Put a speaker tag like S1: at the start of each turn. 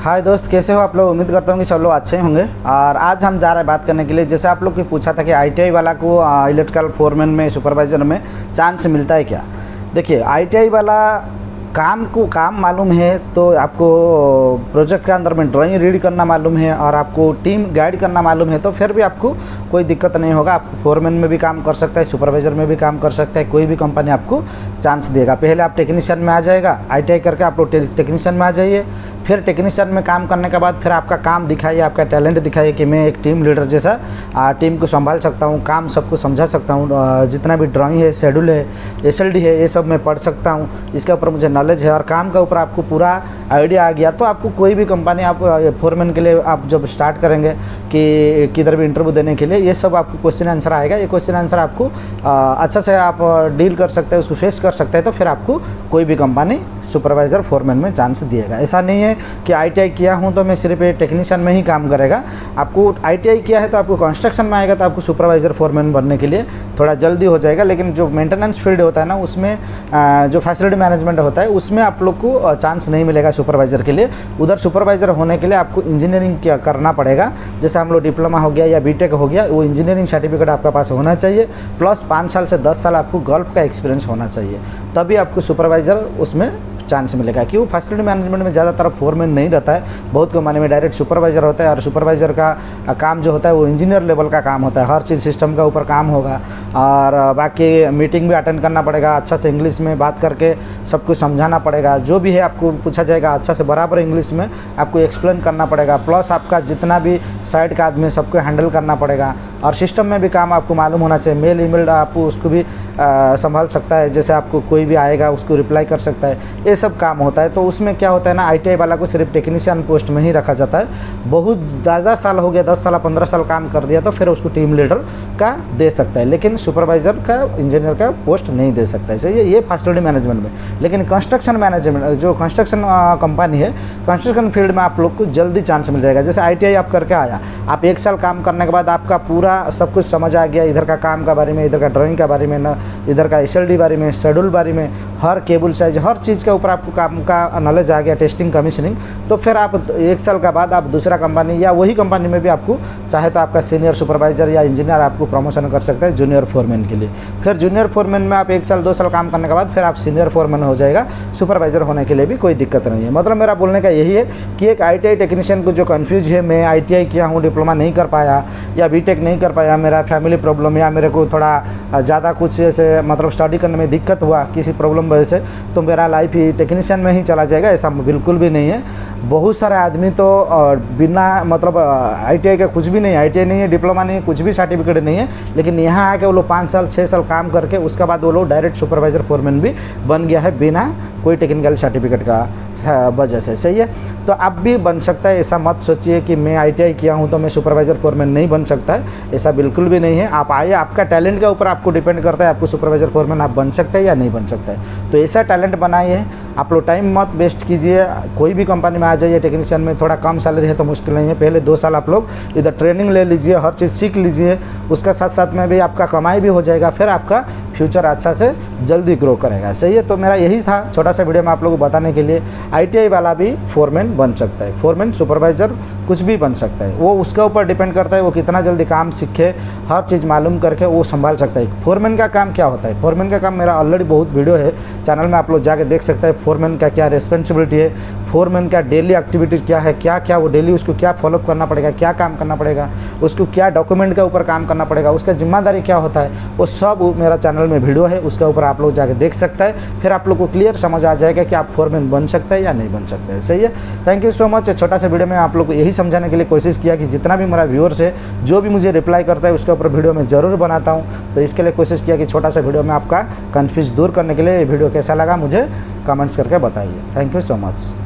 S1: हाय दोस्त, कैसे हो आप लोग। उम्मीद करता हूँ कि सब लोग अच्छे होंगे। और आज हम जा रहे हैं बात करने के लिए, जैसे आप लोग की पूछा था कि आईटीआई वाला को इलेक्ट्रिकल फोरमैन में, सुपरवाइज़र में चांस मिलता है क्या। देखिए, आईटीआई वाला काम मालूम है तो आपको प्रोजेक्ट के अंदर में ड्राइंग रीड करना मालूम है और आपको टीम गाइड करना मालूम है तो फिर भी आपको कोई दिक्कत नहीं होगा। आप फोरमैन में भी काम कर सकता है, सुपरवाइज़र में भी काम कर सकता है, कोई भी कंपनी आपको चांस देगा। पहले आप टेक्नीशियन में आ जाएगा, आईटीआई करके आप लोग टेक्नीशियन में आ जाइए। फिर टेक्नीशियन में काम करने के बाद फिर आपका काम दिखाइए, आपका टैलेंट दिखाइए कि मैं एक टीम लीडर जैसा टीम को संभाल सकता हूँ, काम सबको समझा सकता हूँ, जितना भी ड्राइंग है, शेड्यूल है, एसएलडी है, ये सब मैं पढ़ सकता हूँ, इसके ऊपर मुझे नॉलेज है और काम के ऊपर आपको पूरा आइडिया आ गया तो आपको कोई भी कंपनी आप फोरमैन के लिए आप जब स्टार्ट करेंगे कि किधर भी इंटरव्यू देने के लिए, ये सब आपको क्वेश्चन आंसर आएगा। ये क्वेश्चन आंसर आपको अच्छा से आप डील कर सकते हैं, उसको फेस कर सकते हैं तो फिर आपको कोई भी कंपनी सुपरवाइज़र फोरमैन में चांस दिएगा। ऐसा नहीं है कि आईटीआई किया हूँ तो मैं सिर्फ टेक्नीशियन में ही काम करेगा। आपको आईटीआई किया है तो आपको कंस्ट्रक्शन में आएगा तो आपको सुपरवाइज़र फोरमैन बनने के लिए थोड़ा जल्दी हो जाएगा। लेकिन जो मेंटेनेंस फील्ड होता है ना, उसमें जो फैसिलिटी मैनेजमेंट होता है उसमें आप लोग को चांस नहीं मिलेगा सुपरवाइज़र के लिए। उधर सुपरवाइज़र होने के लिए आपको इंजीनियरिंग क्या करना पड़ेगा, जैसे हम लोग डिप्लोमा हो गया या बीटेक हो गया, वो इंजीनियरिंग सर्टिफिकेट आपके पास होना चाहिए, प्लस 5 साल से 10 साल आपको गल्फ का एक्सपीरियंस होना चाहिए, तभी आपको सुपरवाइज़र उसमें चांस मिलेगा। क्यों, फैसिलिटी मैनेजमेंट में ज़्यादातर फोरमैन नहीं रहता है, बहुत कंपनी में डायरेक्ट सुपरवाइज़र होता है और सुपरवाइज़र का काम जो होता है वो इंजीनियर लेवल का काम होता है, हर चीज़ सिस्टम का ऊपर काम होगा और बाकी मीटिंग भी अटेंड करना पड़ेगा, अच्छा से इंग्लिश में बात करके सब कुछ समझाना पड़ेगा, जो भी है आपको पूछा जाएगा अच्छा से बराबर इंग्लिश में आपको एक्सप्लेन करना पड़ेगा, प्लस आपका जितना भी साइड का आदमी सबको हैंडल करना पड़ेगा और सिस्टम में भी काम आपको मालूम होना चाहिए। मेल ईमेल आप उसको भी संभाल सकता है, जैसे आपको कोई भी आएगा उसको रिप्लाई कर सकता है, ये सब काम होता है। तो उसमें क्या होता है ना, आईटीआई वाला को सिर्फ टेक्नीशियन पोस्ट में ही रखा जाता है। बहुत ज़्यादा साल हो गया, 10 साल 15 साल काम कर दिया तो फिर उसको टीम लीडर का दे सकता है, लेकिन सुपरवाइज़र का, इंजीनियर का पोस्ट नहीं दे सकता है। सही है, ये फैसिलिटी मैनेजमेंट में। लेकिन कंस्ट्रक्शन मैनेजमेंट, जो कंस्ट्रक्शन कंपनी है, कंस्ट्रक्शन फील्ड में आप लोग को जल्दी चांस मिल जाएगा। जैसे आईटीआई आप करके आया, आप 1 साल काम करने के बाद आपका पूरा सब कुछ समझ आ गया, इधर का काम के बारे में, इधर का ड्राइंग के बारे में, इधर का एसएलडी बारे में, शेड्यूल बारे में, हर केबल साइज, हर चीज़ के ऊपर आपको काम का नॉलेज आ गया, टेस्टिंग, कमीशनिंग, तो फिर आप 1 साल के बाद आप दूसरा कंपनी या वही कंपनी में भी आपको चाहे तो आपका सीनियर सुपरवाइज़र या इंजीनियर आपको प्रमोशन कर सकता है जूनियर फोरमैन के लिए। फिर जूनियर फोरमैन में आप 1 साल 2 साल काम करने के बाद फिर आप सीनियर फोरमैन हो जाएगा। सुपरवाइज़र होने के लिए भी कोई दिक्कत नहीं है। मतलब मेरा बोलने का यही है कि एक आईटीआई टेक्नीशियन को जो कन्फ्यूज है, मैं आईटीआई किया हूँ, डिप्लोमा नहीं कर पाया या बीटेक नहीं कर पाया, मेरा फैमिली प्रॉब्लम या मेरे को थोड़ा ज़्यादा कुछ ऐसे मतलब स्टडी करने में दिक्कत हुआ किसी प्रॉब्लम वजह से, तो मेरा लाइफ ही टेक्नीशियन में ही चला जाएगा, ऐसा बिल्कुल भी नहीं है। बहुत सारे आदमी तो बिना मतलब आईटीआई का कुछ भी नहीं, आईटीआई नहीं है, डिप्लोमा नहीं है, कुछ भी सर्टिफिकेट नहीं है, लेकिन यहाँ आके वो लोग 5 साल 6 साल काम करके उसके बाद वो लोग डायरेक्ट सुपरवाइज़र फोरमैन भी बन गया है बिना कोई टेक्निकल सर्टिफिकेट का वजह से। सही है, तो आप भी बन सकता है। ऐसा मत सोचिए कि मैं आईटीआई किया हूं तो मैं सुपरवाइज़र फोरमैन नहीं बन सकता है, ऐसा बिल्कुल भी नहीं है। आप आइए, आपका टैलेंट के ऊपर आपको डिपेंड करता है, आपको सुपरवाइज़र फोरमैन आप बन सकते हैं या नहीं बन सकते हैं। तो ऐसा टैलेंट बनाइए, आप लोग टाइम मत वेस्ट कीजिए, कोई भी कंपनी में आ जाइए। टेक्नीशियन में थोड़ा कम सैलरी है तो मुश्किल नहीं है, पहले 2 साल आप लोग इधर ट्रेनिंग ले लीजिए, हर चीज़ सीख लीजिए, उसका साथ साथ में भी आपका कमाई भी हो जाएगा, फिर आपका फ्यूचर अच्छा से जल्दी ग्रो करेगा। सही है, तो मेरा यही था छोटा सा वीडियो में आप लोगों को बताने के लिए। आईटीआई वाला भी फोरमैन बन सकता है, फोरमैन, सुपरवाइज़र कुछ भी बन सकता है, वो उसके ऊपर डिपेंड करता है वो कितना जल्दी काम सीखे, हर चीज़ मालूम करके वो संभाल सकता है। फोरमैन का काम क्या होता है, फोरमैन का काम मेरा ऑलरेडी बहुत वीडियो है चैनल में, आप लोग जाके देख सकते हैं। फोरमैन का क्या रिस्पॉन्सिबिलिटी है, फोरमैन का डेली एक्टिविटीज़ क्या है, क्या क्या वो डेली उसको क्या फॉलोअप करना पड़ेगा, क्या काम करना पड़ेगा, उसको क्या डॉक्यूमेंट के ऊपर काम करना पड़ेगा, उसका जिम्मेदारी क्या होता है, वो सब मेरा चैनल में वीडियो है, उसके ऊपर आप लोग जाके देख सकते हैं। फिर आप लोग को क्लियर समझ आ जाएगा कि आप फोरमैन बन सकते हैं या नहीं बन सकते हैं। सही है, थैंक यू सो मच। छोटा सा वीडियो में आप लोग को यही समझाने के लिए कोशिश किया कि जितना भी मेरा व्यूअर्स है, जो भी मुझे रिप्लाई करता है उसके ऊपर वीडियो में ज़रूर बनाता हूँ। तो इसके लिए कोशिश किया कि छोटा सा वीडियो में आपका कन्फ्यूज दूर करने के लिए। ये वीडियो कैसा लगा मुझे कमेंट्स करके बताइए। Thank you so much.